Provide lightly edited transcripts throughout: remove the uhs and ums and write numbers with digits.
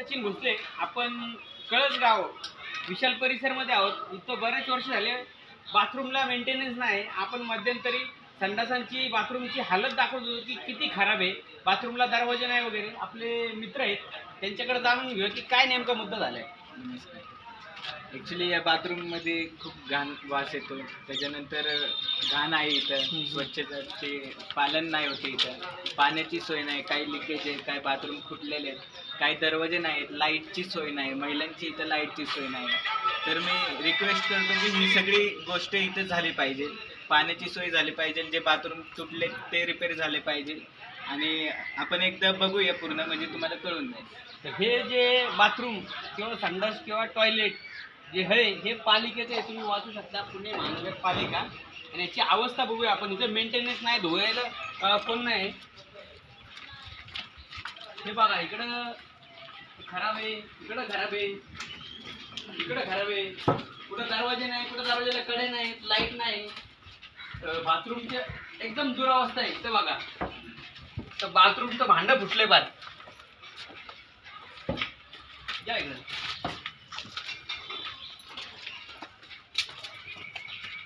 सचिन भोसले, आपण कळसगाव विशाल परिसरमध्ये आहोत. इथं बरेच वर्ष झाले बाथरूमला मेंटेनन्स नाही. आपण मध्यंतरी संडासांची बाथरूमची हालत दाखवत होतो की किती खराब आहे, बाथरूमला दरवाजे नाही वगैरे. आपले मित्र आहेत, त्यांच्याकडे जाणून घेऊ की काय नेमका मुद्दा झालाय. नमस्कार. ॲक्च्युली या बाथरूममध्ये खूप घाण वास येतो. त्याच्यानंतर घाण आहे इथं, स्वच्छतेचे पालन नाही होते इथं, पाण्याची सोय नाही, काही लिकेज आहे, काही बाथरूम फुटलेले आहेत, काही दरवाजे नाहीत, लाईटची सोय नाही, महिलांची इथं लाईटची सोय नाही. तर मी रिक्वेस्ट करतो की ही सगळी गोष्ट इथं झाली पाहिजे. पाण्याची सोय झाली पाहिजे, जे बाथरूम तुटले ते रिपेअर झाले पाहिजे आणि आपण एकदा बघूया पूर्ण, म्हणजे तुम्हाला कळून जाईल. तर हे जे बाथरूम किंवा संडास किंवा टॉयलेट जे आहे हे पालिकेचं आहे, तुम्ही वाचू शकता, पुणे महानगरपालिका. आणि याची अवस्था बघूया आपण. इथं मेंटेनन्स नाही, धुवायला कोण नाही. हे बघा, इकडं खराब आहे, इकडं खराब आहे, इकडं खराब आहे, कुठं दरवाजे नाही, कुठं दरवाजाला कडे नाहीत, लाईट नाही. बाथरूमच्या एकदम दुरावस्था आहे. इथं बघा, तर बाथरूमचं भांडं फुटले बात. या इकडं.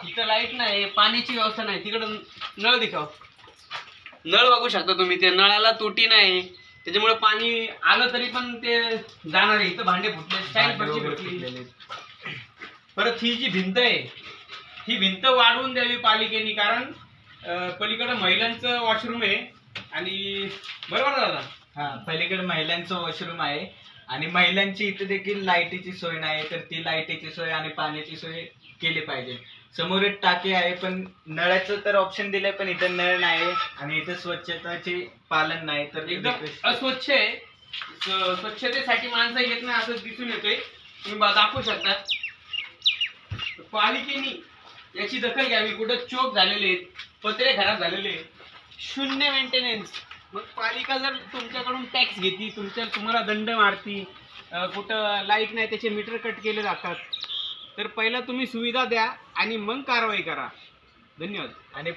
इथं लाईट नाही, पाण्याची व्यवस्था नाही. तिकडं नळ दिखाव, नळ बघू शकता तुम्ही. ते नळाला तुटी नाही, त्याच्यामुळे पाणी आलं तरी पण ते जाणार आहे. इथं भांडे फुटले, स्टाईल फुटली. परत ही जी भिंत आहे, ही भिंत वाढवून द्यावी पालिकेने, कारण पलीकडे महिलांचं वॉशरूम आहे. आणि बरोबर दादा, हां, पलीकडे महिलांचं वॉशरूम आहे आणि महिलांची इथं देखील लाईटीची सोय नाही. तर ती लाईटीची सोय आणि पाण्याची सोय केली पाहिजे. समोर एक टाकी आहे, पण नळाचं तर ऑप्शन दिलंय, पण इथं नळ नाही आणि इथं स्वच्छताचे पालन नाही. तर एकदम अस्वच्छ आहे. स्वच्छतेसाठी माणसं येत नाही असं दिसून येतंय. तुम्ही दाखवू शकता. पालिकेने याची दखल घ्यावी. कुठं चोक झालेले आहेत, पत्रे खराब झालेले आहेत, शून्य मेंटेनन्स. मग पालिका जर तुमच्याकडून टॅक्स घेते, तुम्हाला दंड मारती, कुठं लाईट नाही त्याचे मीटर कट केले जातात, तर पहिला तुम्ही सुविधा द्या आणि मग कारवाई करा. धन्यवाद. आणि